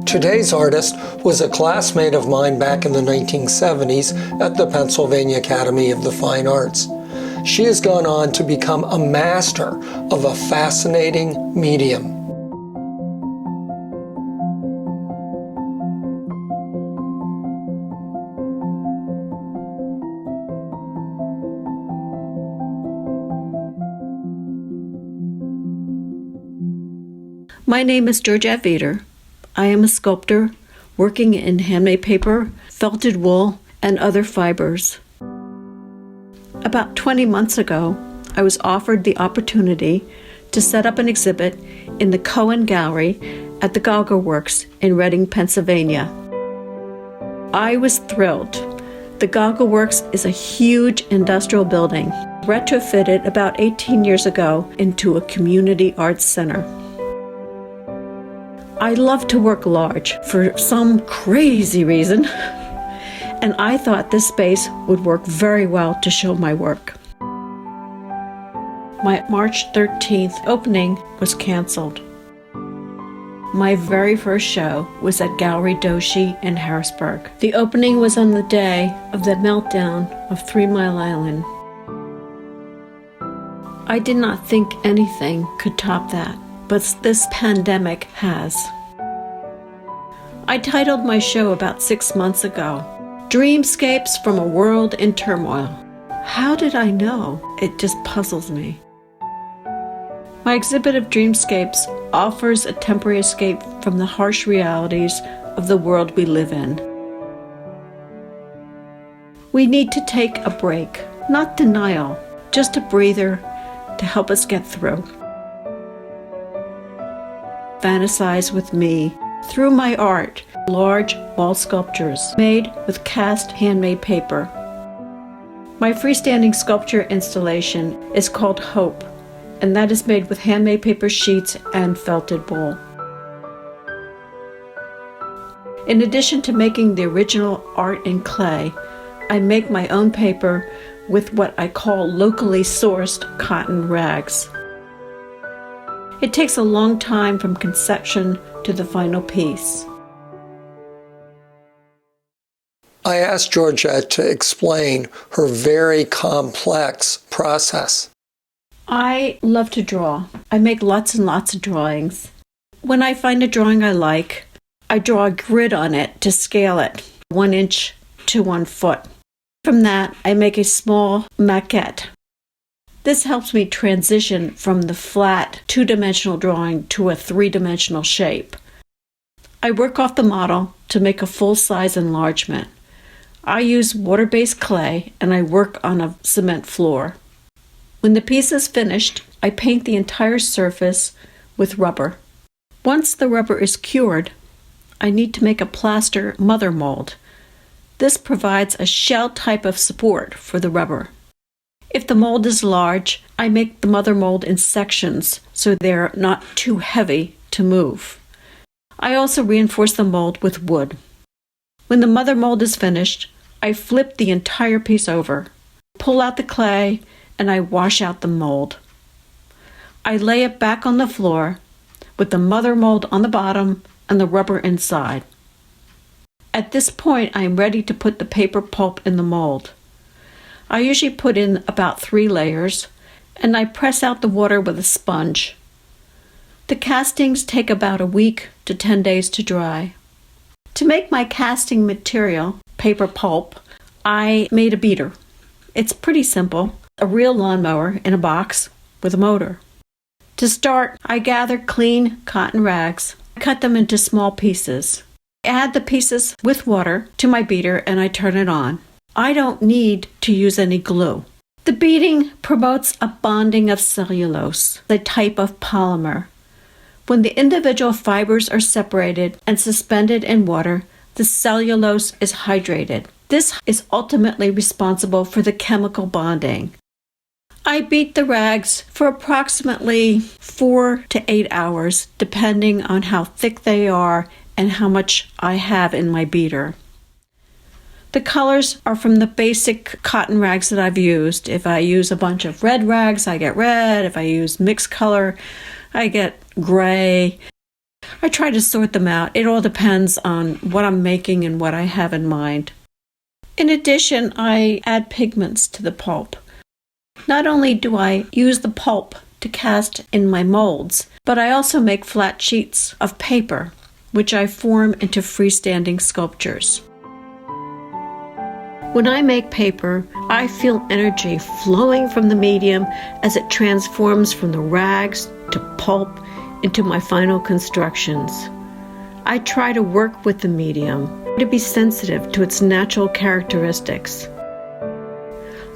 Today's artist was a classmate of mine back in the 1970s at the Pennsylvania Academy of the Fine Arts. She has gone on to become a master of a fascinating medium. My name is Georgette Veeder. I am a sculptor working in handmade paper, felted wool, and other fibers. About 20 months ago, I was offered the opportunity to set up an exhibit in the Cohen Gallery at the Goggleworks in Reading, Pennsylvania. I was thrilled. The Goggleworks is a huge industrial building, retrofitted about 18 years ago into a community arts center. I love to work large for some crazy reason, and I thought this space would work very well to show my work. My March 13th opening was canceled. My very first show was at Gallery Doshi in Harrisburg. The opening was on the day of the meltdown of 3 Mile Island. I did not think anything could top that, but this pandemic has. I titled my show about 6 months ago, Dreamscapes from a World in Turmoil. How did I know? It just puzzles me. My exhibit of dreamscapes offers a temporary escape from the harsh realities of the world we live in. We need to take a break, not denial, just a breather to help us get through. Fantasize with me through my art, large wall sculptures made with cast handmade paper. My freestanding sculpture installation is called Hope, and that is made with handmade paper sheets and felted wool. In addition to making the original art in clay, I make my own paper with what I call locally sourced cotton rags. It takes a long time from conception to the final piece. I asked Georgette to explain her very complex process. I love to draw. I make lots and lots of drawings. When I find a drawing I like, I draw a grid on it to scale it, 1 inch to 1 foot. From that, I make a small maquette. This helps me transition from the flat, 2-dimensional drawing to a 3-dimensional shape. I work off the model to make a full-size enlargement. I use water-based clay, and I work on a cement floor. When the piece is finished, I paint the entire surface with rubber. Once the rubber is cured, I need to make a plaster mother mold. This provides a shell type of support for the rubber. If the mold is large, I make the mother mold in sections so they're not too heavy to move. I also reinforce the mold with wood. When the mother mold is finished, I flip the entire piece over, pull out the clay, and I wash out the mold. I lay it back on the floor with the mother mold on the bottom and the rubber inside. At this point, I am ready to put the paper pulp in the mold. I usually put in about 3 layers, and I press out the water with a sponge. The castings take about a week to 10 days to dry. To make my casting material, paper pulp, I made a beater. It's pretty simple, a real lawnmower in a box with a motor. To start, I gather clean cotton rags, cut them into small pieces. I add the pieces with water to my beater and I turn it on. I don't need to use any glue. The beating promotes a bonding of cellulose, the type of polymer. When the individual fibers are separated and suspended in water, the cellulose is hydrated. This is ultimately responsible for the chemical bonding. I beat the rags for approximately 4 to 8 hours, depending on how thick they are and how much I have in my beater. The colors are from the basic cotton rags that I've used. If I use a bunch of red rags, I get red. If I use mixed color, I get gray. I try to sort them out. It all depends on what I'm making and what I have in mind. In addition, I add pigments to the pulp. Not only do I use the pulp to cast in my molds, but I also make flat sheets of paper, which I form into freestanding sculptures. When I make paper, I feel energy flowing from the medium as it transforms from the rags to pulp into my final constructions. I try to work with the medium, to be sensitive to its natural characteristics.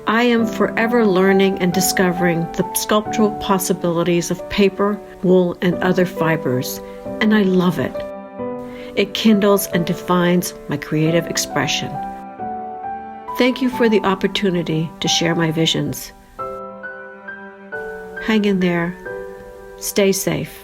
I am forever learning and discovering the sculptural possibilities of paper, wool, and other fibers, and I love it. It kindles and defines my creative expression. Thank you for the opportunity to share my visions. Hang in there. Stay safe.